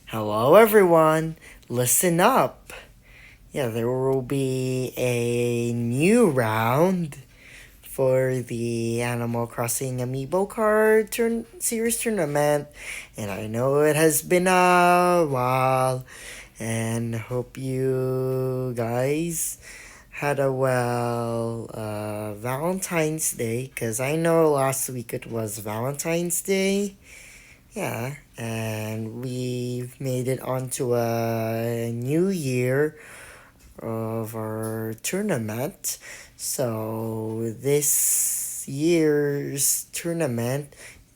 Hello, everyone. Listen up. Yeah, there will be a new round for the Animal Crossing Amiibo Card Series Tournament, and I know it has been a while, and hope you guys had a Valentine's Day, because I know last week it was Valentine's Day. Yeah, and we've made it onto a new year of our tournament. So this year's tournament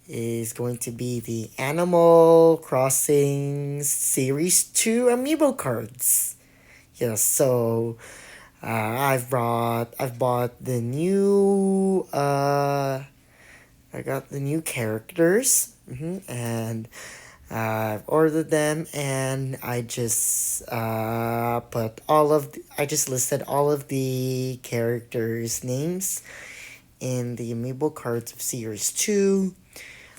is going to be the Animal Crossing Series 2 Amiibo cards. Yes, so I've bought the new I got the new characters, and I've ordered them, and I just listed all of the characters' names in the Amiibo cards of Series 2,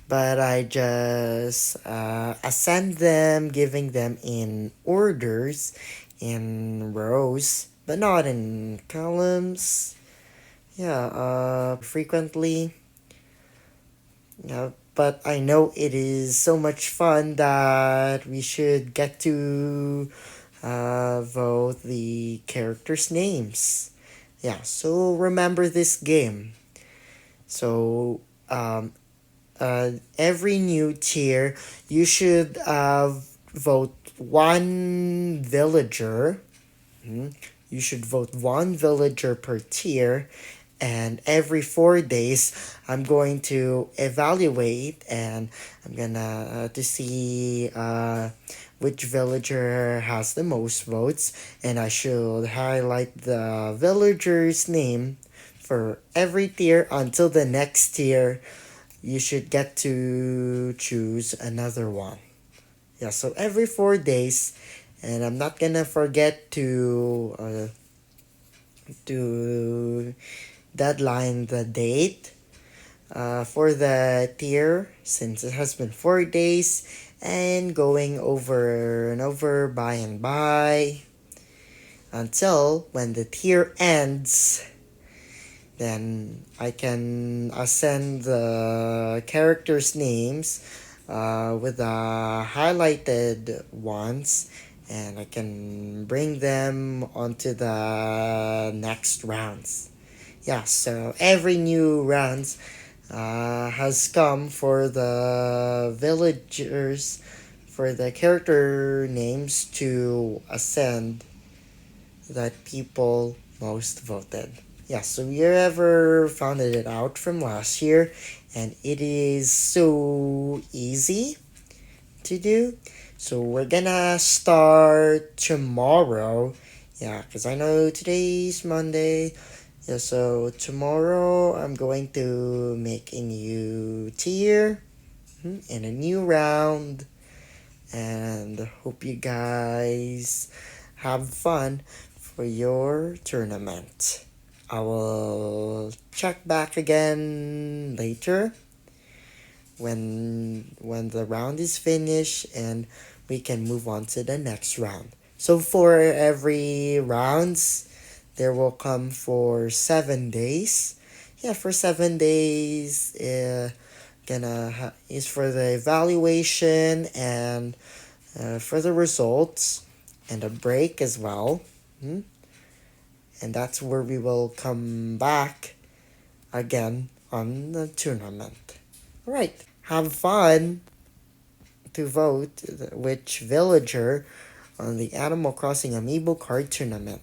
but I just ascend them, giving them in orders, in rows, but not in columns. Yeah, frequently. Yeah, but I know it is so much fun that we should get to vote the characters' names. Yeah, so remember this game. So, every new tier, you should vote one villager. Mhm. You should vote one villager per tier, and every 4 days I'm going to evaluate, and I'm gonna to see which villager has the most votes, and I should highlight the villager's name for every tier until the next tier. You should get to choose another one. Yeah, so every 4 days, and I'm not gonna forget to deadline the date for the tier, since it has been 4 days, and going over and over by and by until when the tier ends. Then I can ascend the characters' names with the highlighted ones, and I can bring them onto the next rounds. Yeah, so every new rounds has come for the villagers, for the character names to ascend that people most voted. Yeah, so we ever found it out from last year, and it is so easy to do. So we're gonna start tomorrow. Yeah, because I know today's Monday. Yeah, so tomorrow I'm going to make a new tier and a new round, and hope you guys have fun for your tournament. I will check back again later when the round is finished, and we can move on to the next round. So for every rounds, there will come for 7 days. Yeah, for 7 days, is for the evaluation and for the results, and a break as well. And that's where we will come back again on the tournament. Alright, have fun to vote which villager on the Animal Crossing Amiibo Card Tournament.